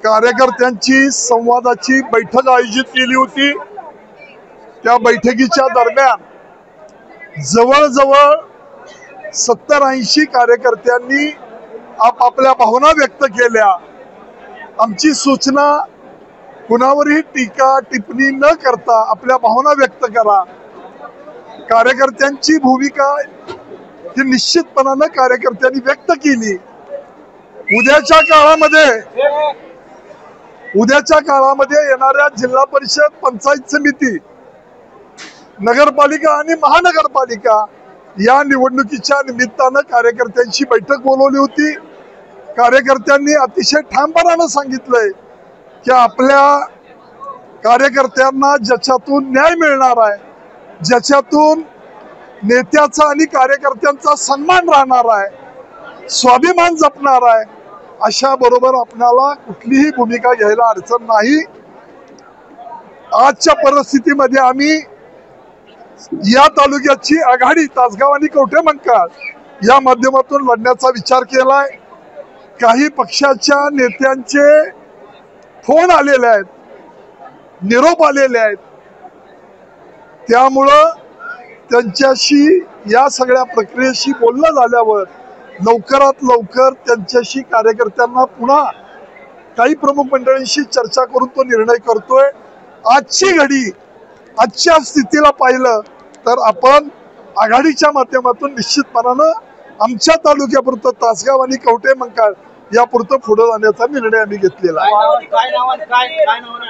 कार्यकर्त्यांची संवादाची बैठक आयोजित केली होती। त्या बैठकीच्या दरम्यान जवळजवळ 70-80 कार्यकर्त्यांनी आपापल्या भावना व्यक्त केल्या। आमची सूचना कुणावरही टीका टिप्पणी न करता आपल्या भावना व्यक्त करा। कार्यकर्त्यांची भूमिका ही निश्चितपणाने कार्यकर्त्यांनी व्यक्त केली। उद्याच्या काळामध्ये येणाऱ्या जिल्हा परिषद, पंचायत समिती, नगरपालिका आणि महानगरपालिका या निवडणुकीच्या निमित्तानं कार्यकर्त्यांची बैठक बोलवली होती। कार्यकर्त्यांनी अतिशय ठामपणाने सांगितलंय की आपल्या कार्यकर्त्यांना ज्याच्यातून न्याय मिळणार आहे, ज्याच्यातून नेत्याचा आणि कार्यकर्त्यांचा सन्मान राहणार आहे, स्वाभिमान जपणार आहे, अशा बरोबर आपल्याला कुठलीही भूमिका घ्यायला अडचण नाही। आजच्या परिस्थितीमध्ये आम्ही या तालुक्याची आघाडी तासगाव आणि कवठेमंकाळ या माध्यमातून लढण्याचा विचार केलाय। काही पक्षाच्या नेत्यांचे फोन आलेले आहेत, निरोप आलेले आहेत, त्यामुळं त्यांच्याशी या सगळ्या प्रक्रियेशी बोलणं झाल्यावर लवकरात लवकर त्यांच्याशी कार्यकर्त्यांना पुन्हा काही प्रमुख मंडळींशी चर्चा करून तो निर्णय करतोय। आजची घडी, आजच्या स्थितीला पाहिलं तर आपण आघाडीच्या माध्यमातून निश्चितपणानं आमच्या तालुक्यापुरतं तासगाव आणि कवठेमंकाळ यापुरतं पुढे जाण्याचा निर्णय आम्ही घेतलेला आहे।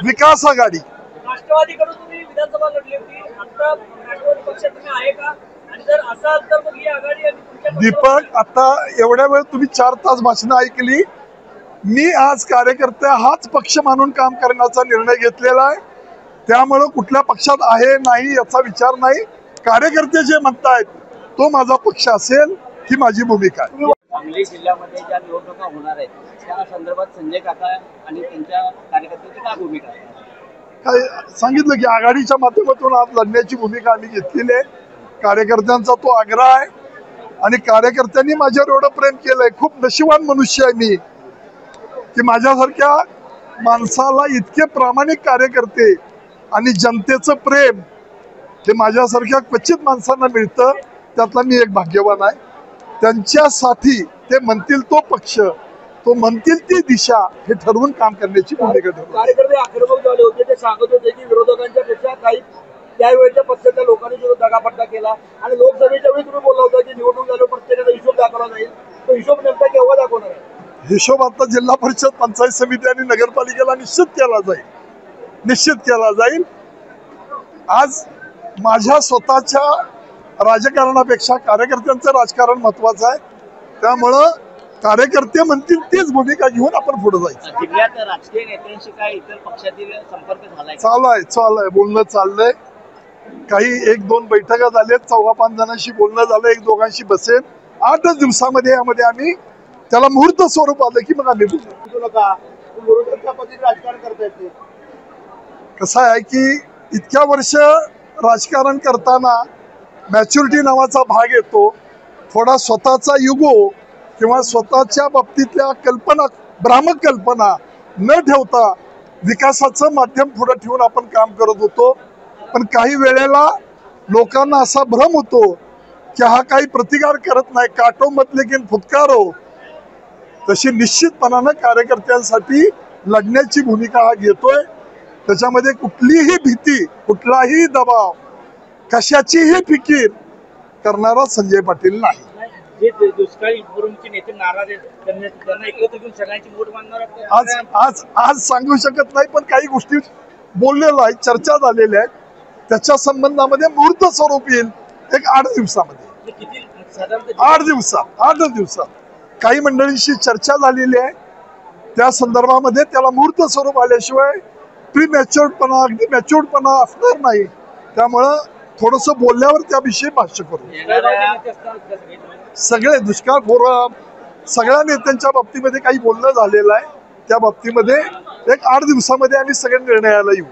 विकास आघाडी। राष्ट्रवादीकडून तुम्ही विधानसभा लढली होती, आता राष्ट्रवादी पक्षात तुम्ही आहे का? आणि जर असाल तर मग ही आघाडी दीपक, आता एवढ्या वेळ तुम्ही 4 तास भाषणं ऐकली। मी आज कार्यकर्ते हाच पक्ष मानून काम करण्याचा निर्णय घेतलेला आहे। त्यामुळे कुठल्या पक्षात आहे नाही याचा विचार नाही। कार्यकर्ते जे म्हणतायत तो माझा पक्ष असेल ही माझी भूमिका आहे। सांगली जिल्ह्यामध्ये ज्या निवडणुका होणार आहेत त्या संदर्भात संजय काका आणि त्यांच्या कार्यकर्त्यांची काय भूमिका आहे? काय सांगितलं की आघाडीच्या माध्यमातून आज लढण्याची भूमिका आम्ही घेतलेली आहे। कार्यकर्त्यांचा तो आग्रह आहे आणि कार्यकर्त्यांनी माझ्यावर एवढं प्रेम केलंय। खूप नशिबान मनुष्य आहे मी की माझ्यासारख्या माणसाला इतके प्रामाणिक कार्यकर्ते आणि जनतेचं प्रेम हे माझ्यासारख्या क्वचित माणसांना मिळतं, त्यातला मी एक भाग्यवान आहे। त्यांच्यासाठी ते म्हणतील तो पक्ष, तो म्हणतील ती दिशा हे ठरवून काम करण्याची भूमिका ठरवली। कार्यकर्ते आक्रमक झाले होते, ते सांगत होते की विरोधकांच्या पेक्षा काही त्यावेळेच्या पक्षाच्या लोकांनी सुद्धा दगापट्टा केला आणि लोकसभेच्या वेळी तुम्ही बोलला होता की निवडणूक झाल्यावर प्रत्येकाचा हिशोब दाखवला जाईल। तो हिशोब नेमका केव्हा दाखवणार आहे? हिशोब आता जिल्हा परिषद, पंचायत समिती आणि नगरपालिकेला निश्चित केला जाईल। आज माझ्या स्वतःच्या राजकारणापेक्षा कार्यकर्त्यांचं राजकारण महत्वाचं आहे। त्यामुळं कार्यकर्ते म्हणतील तीच भूमिका घेऊन आपण पुढे जायचं। जिल्ह्यात राजकीय नेत्यांशी काय इतर पक्षातील संपर्क झालाय? चालू आहे, बोलणं चाललंय। काही 1-2 बैठका झाल्यात, 4-5 जणांशी बोलणं झालं, 1-2 बसेल। 8 दिवसामध्ये यामध्ये आम्ही त्याला मुहूर्त स्वरूप आलं की मग आम्ही राजकारण करतायत। कसं आहे की इतक्या वर्ष राजकारण करताना मॅच्युरिटी नावाचा भाग येतो। थोडा स्वतःचा युगो किंवा स्वतःच्या बाबतीतल्या कल्पना, भ्रामक कल्पना न ठेवता विकासाचं माध्यम पुढे ठेवून आपण काम करत होतो। पण काही वेळेला लोकांना असा भ्रम होतो की हा काही प्रतिकार करत नाही, काटो मत लेकिन फुटकारो। तशी निश्चितपणानं कार्यकर्त्यांसाठी लढण्याची भूमिका हा घेतोय। त्याच्यामध्ये कुठलीही भीती, कुठलाही दबाव, कशाचीही फिकीर करणारा संजय पाटील नाही। जे दुष्काळी फोरमचे नेते नाराज आहेत, त्यांना एकत्र घेऊन सगळ्यांची मोठ मानणार आज सांगू शकत नाही, पण काही गोष्टी बोललेलो आहे, चर्चा झालेल्या आहेत। त्याच्या संबंधामध्ये मुहूर्त स्वरूप येईल एक 8 दिवसामध्ये। किती साधारणतः 8 दिवसात काही मंडळींशी चर्चा झालेली आहे। त्या संदर्भामध्ये त्याला मुहूर्त स्वरूप आल्याशिवाय प्रीमॅच्युअर्डपणा, अगदी मॅच्युअर्डपणा असणार नाही। त्यामुळं थोडंसं बोलल्यावर त्याविषयी भाष्य करू। सगळे दुष्काळ फोरम, सगळ्या नेत्यांच्या बाबतीमध्ये काही बोलणं झालेलं आहे। त्या बाबतीमध्ये एक 8 दिवसामध्ये आम्ही सगळे निर्णयाला येऊ।